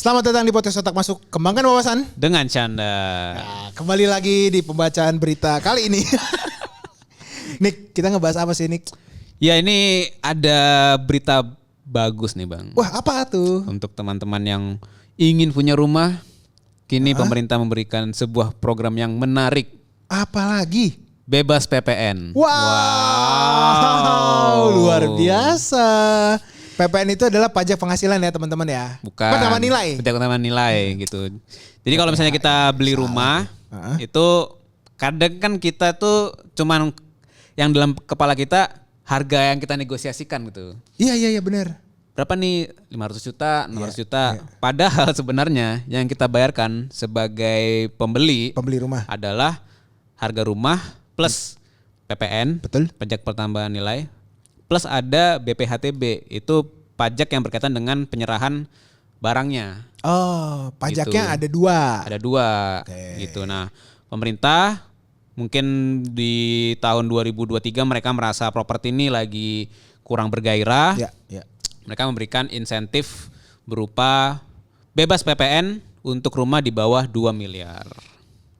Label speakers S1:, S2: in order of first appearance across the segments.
S1: Selamat datang di podcast Otak Masuk, kembangkan wawasan
S2: dengan canda.
S1: Nah, kembali lagi di pembacaan berita kali ini. Nick, kita ngebahas apa sih, Nick?
S2: Ya, ini ada berita bagus nih, Bang.
S1: Wah, apa tuh?
S2: Untuk teman-teman yang ingin punya rumah, kini pemerintah memberikan sebuah program yang menarik.
S1: Apa lagi?
S2: Bebas PPN.
S1: Wow. Luar biasa. PPN itu adalah pajak penghasilan ya, teman-teman ya.
S2: Bukan.
S1: Pertama nilai.
S2: Pertama nilai gitu. Jadi kalau misalnya kita beli rumah, itu kadang kan kita tuh cuman yang dalam kepala kita harga yang kita negosiasikan gitu.
S1: Iya benar.
S2: Berapa nih? 500 juta, 600 juta.
S1: Iya.
S2: Padahal sebenarnya yang kita bayarkan sebagai pembeli
S1: rumah
S2: adalah harga rumah plus PPN,
S1: betul,
S2: pajak pertambahan nilai, plus ada BPHTB, itu pajak yang berkaitan dengan penyerahan barangnya.
S1: Oh, pajaknya
S2: gitu.
S1: ada dua.
S2: Ada dua, gitu. Nah, pemerintah mungkin di tahun 2023 mereka merasa properti ini lagi kurang bergairah.
S1: Ya.
S2: Mereka memberikan insentif berupa bebas PPN untuk rumah di bawah 2 miliar.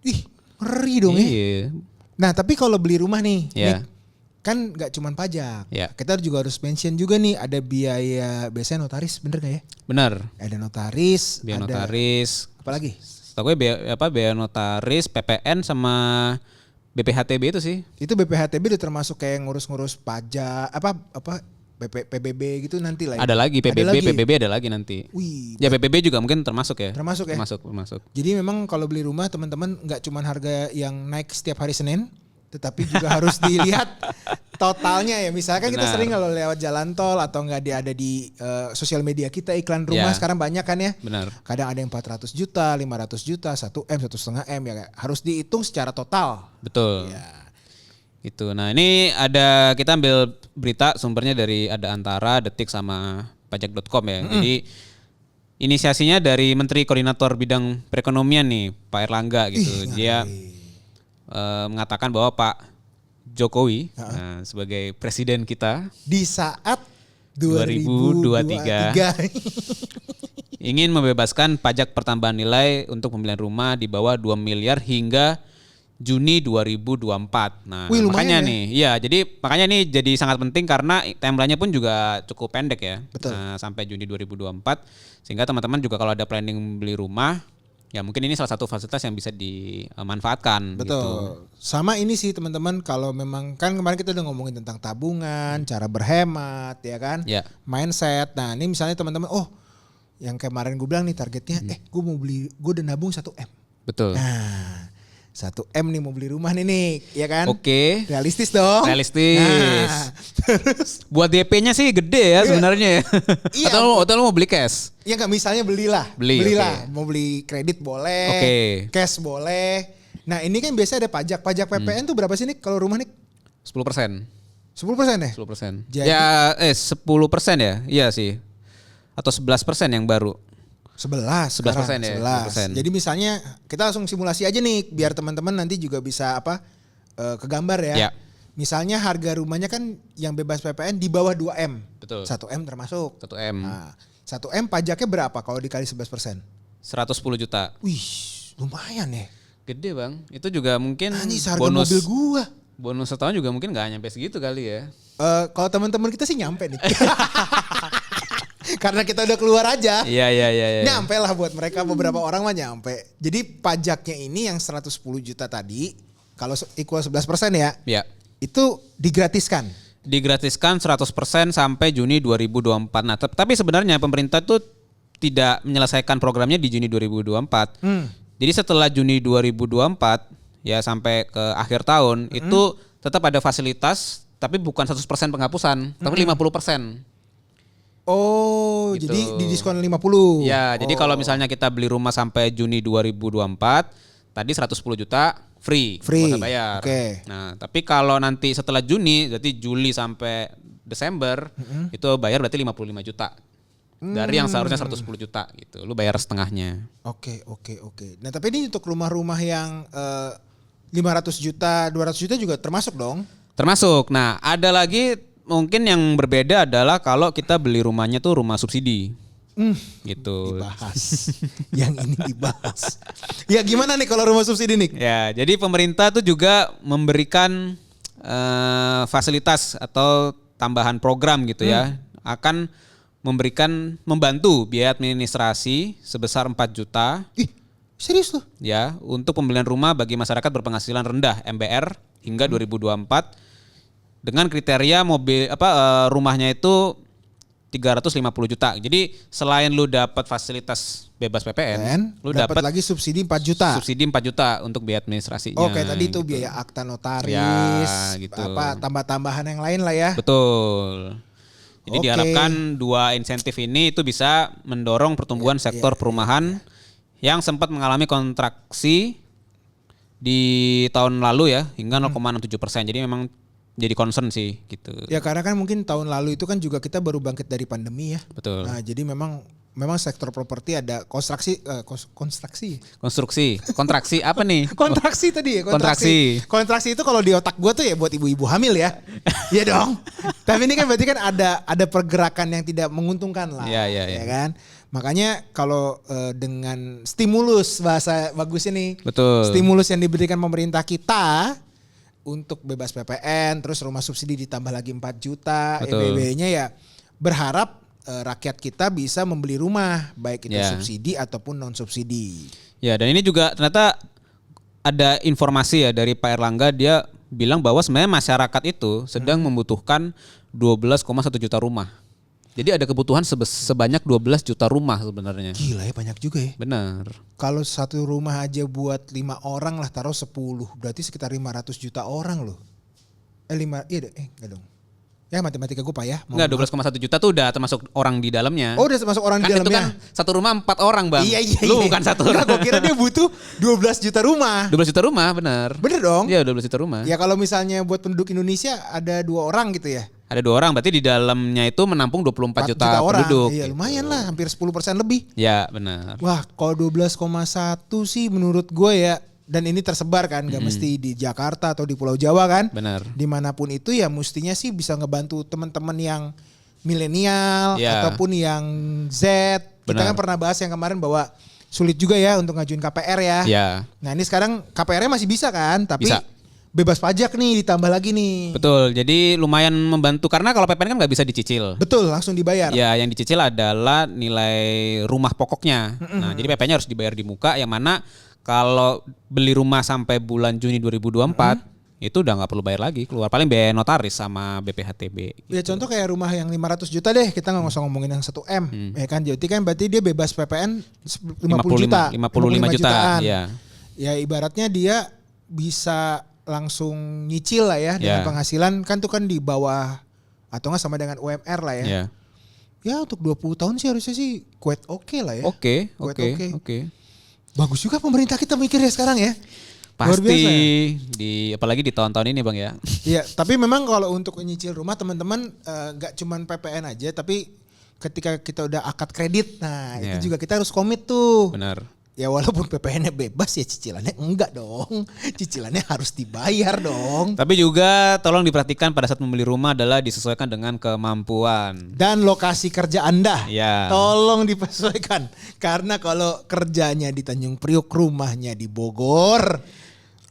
S1: Ih, ngeri dong ya.
S2: Iya.
S1: Nah, tapi kalau beli rumah nih,
S2: Ya.
S1: Nick, kan nggak cuma pajak.
S2: Ya.
S1: Kita juga harus mention juga nih ada biaya biasanya notaris, bener gak ya?
S2: Benar.
S1: Ada notaris,
S2: Biaya
S1: ada
S2: notaris.
S1: apa lagi?
S2: Setahu gue biaya notaris, PPN sama BPHTB itu sih.
S1: Itu BPHTB udah termasuk kayak ngurus-ngurus pajak apa PBB gitu nanti lah.
S2: Ada lagi PBB,
S1: lagi.
S2: PBB ada lagi nanti.
S1: Wih,
S2: Ya PBB juga mungkin termasuk ya.
S1: Termasuk ya?
S2: Termasuk.
S1: Jadi memang kalau beli rumah teman-teman nggak cuma harga yang naik setiap hari Senin, tetapi juga harus dilihat totalnya ya. Misalkan kita
S2: Benar.
S1: sering kalau lewat jalan tol atau nggak ada di sosial media kita iklan rumah
S2: Ya.
S1: sekarang banyak kan ya.
S2: Benar.
S1: Kadang ada yang 400 juta, 500 juta, 1M, 1,5M ya. Harus dihitung secara total.
S2: Betul.
S1: Ya.
S2: Gitu. Nah, ini kita ambil berita sumbernya dari ada Antara, Detik sama pajak.com ya. Jadi inisiasinya dari Menteri Koordinator Bidang Perekonomian nih, Pak Erlangga gitu. Dia mengatakan bahwa Pak Jokowi sebagai presiden kita
S1: Di saat
S2: 2023
S1: 2023
S2: ingin membebaskan pajak pertambahan nilai untuk pembelian rumah di bawah 2 miliar hingga Juni 2024. Nah,
S1: Wih, lumayan
S2: makanya
S1: ya.
S2: nih, jadi makanya ini jadi sangat penting karena timeline-nya pun juga cukup pendek ya.
S1: Betul.
S2: Nah, sampai Juni 2024 sehingga teman-teman juga kalau ada planning beli rumah, ya mungkin ini salah satu fasilitas yang bisa dimanfaatkan.
S1: Betul.
S2: Gitu.
S1: Sama ini sih teman-teman, kalau memang kan kemarin kita udah ngomongin tentang tabungan, cara berhemat ya kan,
S2: Ya.
S1: mindset. Nah ini misalnya teman-teman, yang kemarin gue bilang nih targetnya, gue mau beli, gue udah nabung 1M.
S2: Betul.
S1: Nah 1M nih mau beli rumah nih, ya kan?
S2: Oke.
S1: Realistis dong.
S2: Realistis.
S1: Nah, terus
S2: Buat DP-nya sih gede ya sebenarnya ya.
S1: Iya.
S2: Atau lu mau beli cash?
S1: ya nggak, misalnya belilah,
S2: Oke.
S1: mau beli kredit boleh,
S2: Oke.
S1: cash boleh. Nah ini kan biasa ada pajak PPN tuh berapa sih nih kalau rumah nih?
S2: 10%.
S1: 10% ya?
S2: 10%.
S1: Jadi-
S2: Ya 10% ya. Iya sih. Atau 11% yang baru.
S1: 11
S2: 11%
S1: sekarang,
S2: ya,
S1: 11.
S2: 11%.
S1: Jadi misalnya kita langsung simulasi aja nih biar teman-teman nanti juga bisa kegambar ya.
S2: Ya.
S1: Misalnya harga rumahnya kan yang bebas PPN di bawah 2M.
S2: Betul.
S1: 1M termasuk.
S2: 1M.
S1: Nah, 1M pajaknya berapa kalau dikali 11%?
S2: 110 juta.
S1: Wih, lumayan ya.
S2: Gede bang. Itu juga mungkin
S1: Anjir, seharga
S2: bonus
S1: mobil gua.
S2: bonus setahun juga mungkin gak nyampe segitu kali ya.
S1: Kalau teman-teman kita sih nyampe nih. Karena kita udah keluar aja.
S2: Iya.
S1: Nyampe lah buat mereka, beberapa orang mah nyampe. Jadi pajaknya ini yang 110 juta tadi, kalau equal 11% ya,
S2: Ya.
S1: itu digratiskan.
S2: Digratiskan 100% sampai Juni 2024. Nah, tapi sebenarnya pemerintah tuh tidak menyelesaikan programnya di Juni 2024. Jadi setelah Juni 2024 ya sampai ke akhir tahun itu tetap ada fasilitas tapi bukan 100% penghapusan, tapi 50%.
S1: Oh,
S2: Gitu.
S1: jadi di diskon 50.
S2: Ya, jadi kalau misalnya kita beli rumah sampai Juni 2024, tadi 110 juta free.
S1: Free,
S2: Nggak usah bayar.
S1: oke.
S2: Nah, tapi kalau nanti setelah Juni, berarti Juli sampai Desember, itu bayar berarti 55 juta. Dari yang seharusnya 110 juta gitu. Lu bayar setengahnya.
S1: Oke. Nah, tapi ini untuk rumah-rumah yang 500 juta, 200 juta juga termasuk dong?
S2: Termasuk. Nah, ada lagi mungkin yang berbeda adalah kalau kita beli rumahnya tuh rumah subsidi. Gitu.
S1: Dibahas. Yang ini dibahas. Ya gimana nih kalau rumah subsidi nih?
S2: Ya, jadi pemerintah tuh juga memberikan fasilitas atau tambahan program gitu ya. Akan membantu biaya administrasi sebesar 4 juta
S1: Ih, serius loh?
S2: ya untuk pembelian rumah bagi masyarakat berpenghasilan rendah MBR hingga 2024 dengan kriteria rumahnya itu 350 juta. Jadi selain lu dapat fasilitas bebas PPN, lu dapat
S1: lagi subsidi 4 juta.
S2: Subsidi 4 juta untuk biaya administrasinya.
S1: Oke, tadi itu
S2: gitu.
S1: biaya akta notaris,
S2: Ya, gitu.
S1: tambah-tambahan yang lain lah ya.
S2: Betul. Jadi diharapkan 2 insentif ini itu bisa mendorong pertumbuhan sektor perumahan yang sempat mengalami kontraksi di tahun lalu ya hingga 0,67%. Jadi memang jadi concern sih gitu.
S1: Ya karena kan mungkin tahun lalu itu kan juga kita baru bangkit dari pandemi ya.
S2: Betul.
S1: Nah, jadi memang sektor properti ada konstruksi.
S2: Kontraksi apa nih?
S1: Kontraksi tadi ya, kontraksi itu kalau di otak gue tuh ya buat ibu-ibu hamil ya. Iya dong. Tapi ini kan berarti kan ada pergerakan yang tidak menguntungkan lah.
S2: Iya.
S1: Ya kan? Makanya kalau dengan stimulus, bahasa bagusnya nih.
S2: Betul.
S1: Stimulus yang diberikan pemerintah kita untuk bebas PPN, terus rumah subsidi ditambah lagi 4 juta, EBB-nya ya berharap rakyat kita bisa membeli rumah, baik itu subsidi ataupun non subsidi. Ya,
S2: dan ini juga ternyata ada informasi ya dari Pak Erlangga, dia bilang bahwa sebenarnya masyarakat itu sedang membutuhkan 12,1 juta rumah. Jadi ada kebutuhan sebanyak 12 juta rumah sebenarnya.
S1: Gila ya, banyak juga ya.
S2: Benar.
S1: Kalau satu rumah aja buat 5 orang lah, taruh 10, berarti sekitar 500 juta orang loh. Enggak dong. Ya matematika gue payah.
S2: Enggak, 12,1 juta tuh udah termasuk orang di dalamnya.
S1: Oh, udah termasuk orang di dalamnya.
S2: Itu kan satu rumah 4 orang bang.
S1: Iya.
S2: Lu bukan satu orang.
S1: Gue kira dia butuh 12 juta rumah.
S2: 12 juta rumah, benar.
S1: Bener dong.
S2: Iya, 12 juta rumah.
S1: Ya kalau misalnya buat penduduk Indonesia ada 2 orang gitu ya.
S2: Ada 2 orang, berarti di dalamnya itu menampung 24 juta
S1: orang.
S2: penduduk.
S1: Iya, lumayan lah, hampir 10% lebih.
S2: Ya, benar.
S1: Wah, kalau 12,1 sih menurut gue ya, dan ini tersebar kan, gak mesti di Jakarta atau di Pulau Jawa kan.
S2: Benar.
S1: Dimanapun itu ya mestinya sih bisa ngebantu teman-teman yang milenial ataupun yang Z. Kita kan pernah bahas yang kemarin bahwa sulit juga ya untuk ngajuin KPR ya.
S2: Ya.
S1: Nah ini sekarang KPR-nya masih bisa kan, tapi
S2: bisa.
S1: Bebas pajak nih ditambah lagi nih.
S2: Betul, jadi lumayan membantu karena kalau PPN kan nggak bisa dicicil.
S1: Betul, langsung dibayar.
S2: Ya, yang dicicil adalah nilai rumah pokoknya. Nah, jadi PPN-nya harus dibayar di muka, yang mana kalau beli rumah sampai bulan Juni 2024 itu udah nggak perlu bayar lagi, keluar paling biaya notaris sama BPHTB.
S1: Ya contoh kayak rumah yang 500 juta deh, kita nggak usah ngomongin yang 1M. Ya kan, jadi kan berarti dia bebas PPN 50 juta.
S2: 55 jutaan. Ya.
S1: Ya ibaratnya dia bisa langsung nyicil lah ya dengan penghasilan kan tuh kan di bawah atau nggak sama dengan UMR lah ya. Ya untuk 20 tahun sih harusnya sih quite oke lah ya.
S2: Oke.
S1: Bagus juga pemerintah kita mikirnya sekarang ya.
S2: Pasti ya. Apalagi di tahun-tahun ini bang ya.
S1: Iya, tapi memang kalau untuk nyicil rumah teman-teman nggak cuman PPN aja, tapi ketika kita udah akad kredit, nah itu juga kita harus komit tuh.
S2: Benar.
S1: Ya walaupun PPN-nya bebas ya cicilannya enggak dong. Cicilannya harus dibayar dong.
S2: Tapi juga tolong diperhatikan pada saat membeli rumah adalah disesuaikan dengan kemampuan.
S1: Dan lokasi kerja Anda.
S2: Ya.
S1: Tolong disesuaikan. Karena kalau kerjanya di Tanjung Priok, rumahnya di Bogor.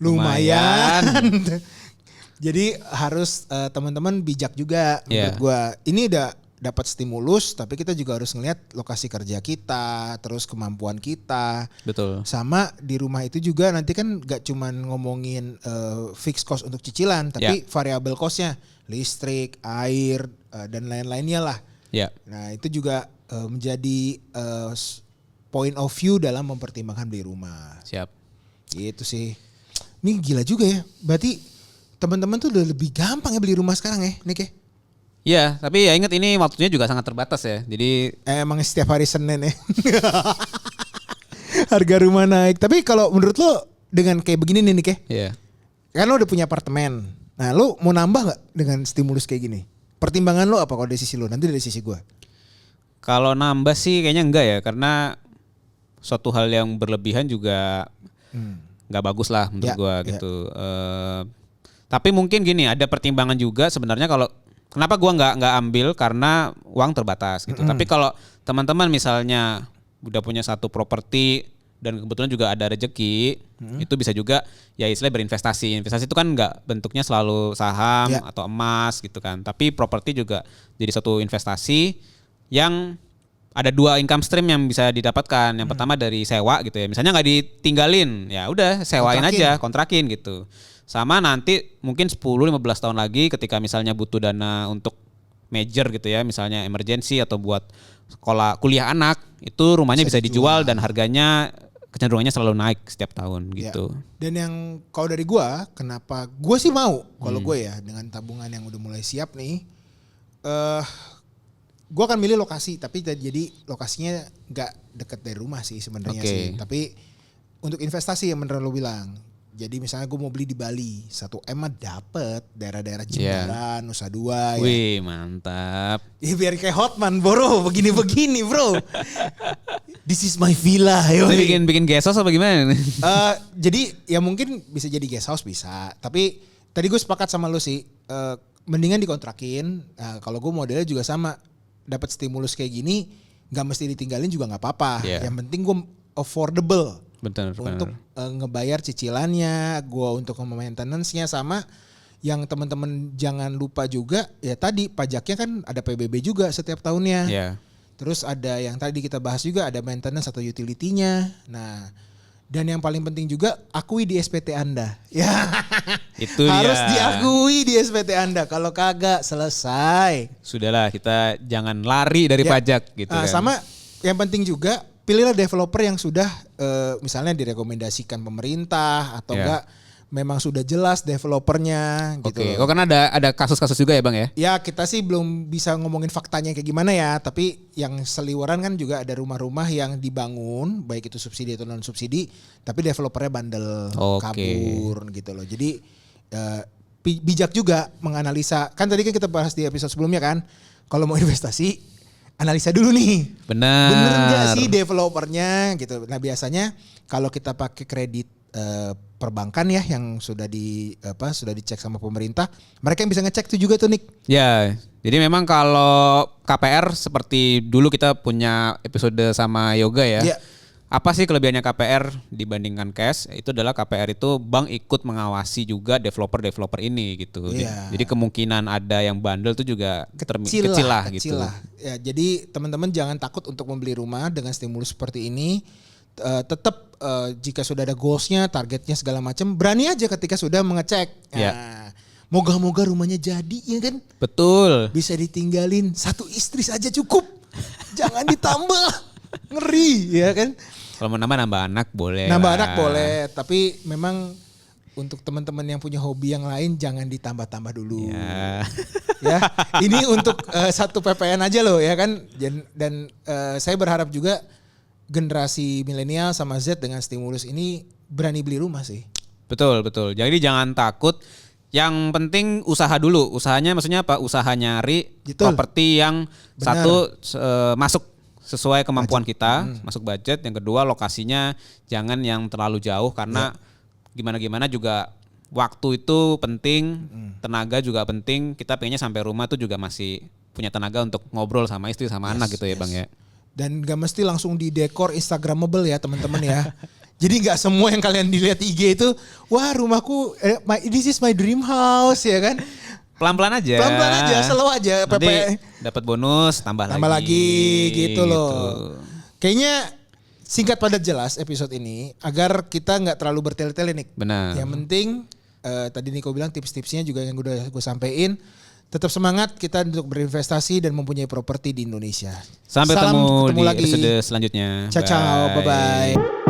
S1: Lumayan. Jadi harus teman-teman bijak juga menurut gua. Ini udah dapat stimulus, tapi kita juga harus ngelihat lokasi kerja kita, terus kemampuan kita.
S2: Betul.
S1: Sama di rumah itu juga nanti kan gak cuman ngomongin fixed cost untuk cicilan, tapi variable costnya, listrik, air, dan lain-lainnya lah.
S2: Ya.
S1: Nah itu juga menjadi point of view dalam mempertimbangkan beli rumah.
S2: Siap.
S1: Gitu sih. Ini gila juga ya. Berarti teman-teman tuh udah lebih gampang ya beli rumah sekarang ya, Nick ya?
S2: Iya, tapi ya ingat ini waktunya juga sangat terbatas ya. Jadi
S1: emang setiap hari Senin ya. Harga rumah naik. Tapi kalau menurut lo dengan kayak begini nih Nick ya.
S2: Iya.
S1: Kan lo udah punya apartemen. Nah lo mau nambah gak dengan stimulus kayak gini? Pertimbangan lo apa kalau dari sisi lo? Nanti dari sisi gue.
S2: Kalau nambah sih kayaknya enggak ya. Karena suatu hal yang berlebihan juga gak bagus lah menurut gue gitu. Tapi mungkin gini, ada pertimbangan juga sebenarnya kenapa gua nggak ambil karena uang terbatas gitu. Tapi kalau teman-teman misalnya udah punya satu properti dan kebetulan juga ada rezeki, itu bisa juga ya istilahnya berinvestasi. Investasi itu kan nggak bentuknya selalu saham atau emas gitu kan. Tapi properti juga jadi satu investasi yang ada 2 income stream yang bisa didapatkan. Yang pertama dari sewa gitu ya. Misalnya nggak ditinggalin, ya udah sewain aja, kontrakin gitu. Sama nanti mungkin 10-15 tahun lagi ketika misalnya butuh dana untuk major gitu ya, misalnya emergency atau buat sekolah kuliah anak, itu rumahnya bisa dijual dan harganya kecenderungannya selalu naik setiap tahun gitu.
S1: Dan yang kalau dari gua, kenapa gua sih mau kalau gue ya dengan tabungan yang udah mulai siap nih, gua akan milih lokasi, tapi jadi lokasinya nggak deket dari rumah sih sebenarnya sih. Tapi untuk investasi yang bener lo bilang. Jadi misalnya gue mau beli di Bali, 1M mah dapet daerah-daerah Jimbaran, Nusa Dua.
S2: Wih mantap.
S1: Ya biar kayak Hotman bro, begini-begini bro. This is my villa.
S2: Bikin guest house apa gimana?
S1: Jadi ya mungkin bisa jadi guest house bisa. Tapi tadi gue sepakat sama lu sih, mendingan dikontrakin. Kalau gue modelnya juga sama, dapat stimulus kayak gini, nggak mesti ditinggalin juga nggak apa-apa. Yang penting gue affordable.
S2: Betul,
S1: untuk ngebayar cicilannya, gue untuk maintenance-nya, sama yang teman-teman jangan lupa juga ya tadi pajaknya kan ada PBB juga setiap tahunnya. Terus ada yang tadi kita bahas juga ada maintenance atau utility-nya. Nah, dan yang paling penting juga akui di SPT Anda. Ya.
S2: Itu
S1: harus diakui di SPT Anda. Kalau kagak selesai.
S2: Sudahlah, kita jangan lari dari pajak gitu kan.
S1: Sama yang penting juga pilihlah developer yang sudah misalnya direkomendasikan pemerintah atau enggak memang sudah jelas developernya gitu.
S2: Kok kan ada kasus-kasus juga ya Bang ya?
S1: Ya kita sih belum bisa ngomongin faktanya kayak gimana ya, tapi yang seliweran kan juga ada rumah-rumah yang dibangun baik itu subsidi atau non subsidi, tapi developernya bandel, kabur gitu loh. Jadi bijak juga menganalisa. Kan tadi kan kita bahas di episode sebelumnya kan, kalau mau investasi analisa dulu nih. Bener gak sih developernya gitu. Nah biasanya kalau kita pakai kredit perbankan ya yang sudah dicek sama pemerintah, mereka yang bisa ngecek itu juga tuh Nick.
S2: Ya, jadi memang kalau KPR seperti dulu kita punya episode sama Yoga ya. Apa sih kelebihannya KPR dibandingkan cash? Itu adalah KPR itu bank ikut mengawasi juga developer ini gitu. Jadi kemungkinan ada yang bandel itu juga kecil lah gitu.
S1: Ya, jadi teman-teman jangan takut untuk membeli rumah dengan stimulus seperti ini. Tetap jika sudah ada goalsnya, targetnya segala macam, berani aja ketika sudah mengecek. Nah, moga-moga rumahnya jadi ya kan? Betul. Bisa ditinggalin, 1 istri saja cukup. Jangan ditambah. Ngeri ya kan?
S2: Kalau mau nambah anak boleh.
S1: Nambah anak boleh, tapi memang untuk teman-teman yang punya hobi yang lain jangan ditambah-tambah dulu. Ya, ini untuk 1 PPN aja loh ya kan. Dan saya berharap juga generasi milenial sama Z dengan stimulus ini berani beli rumah sih. Betul.
S2: Jadi jangan takut. Yang penting usaha dulu. Usahanya maksudnya apa? Usaha nyari properti yang satu masuk sesuai kemampuan kita, masuk budget. Yang kedua lokasinya jangan yang terlalu jauh karena gimana-gimana juga waktu itu penting, tenaga juga penting. Kita pengennya sampai rumah tuh juga masih punya tenaga untuk ngobrol sama istri sama anak gitu ya Bang ya.
S1: Dan gak mesti langsung di dekor Instagramable ya teman-teman ya. Jadi gak semua yang kalian dilihat IG itu, wah rumahku, this is my dream house ya kan.
S2: Pelan-pelan aja,
S1: slow aja.
S2: Nanti dapat bonus, tambah lagi
S1: gitu loh. Kayaknya singkat padat jelas episode ini agar kita nggak terlalu bertele-tele nih.
S2: Benar.
S1: Yang penting tadi Niko bilang tips-tipsnya juga yang udah gue sampein. Tetap semangat kita untuk berinvestasi dan mempunyai properti di Indonesia.
S2: Sampai ketemu di
S1: lagi.
S2: episode selanjutnya.
S1: Ciao, bye-bye.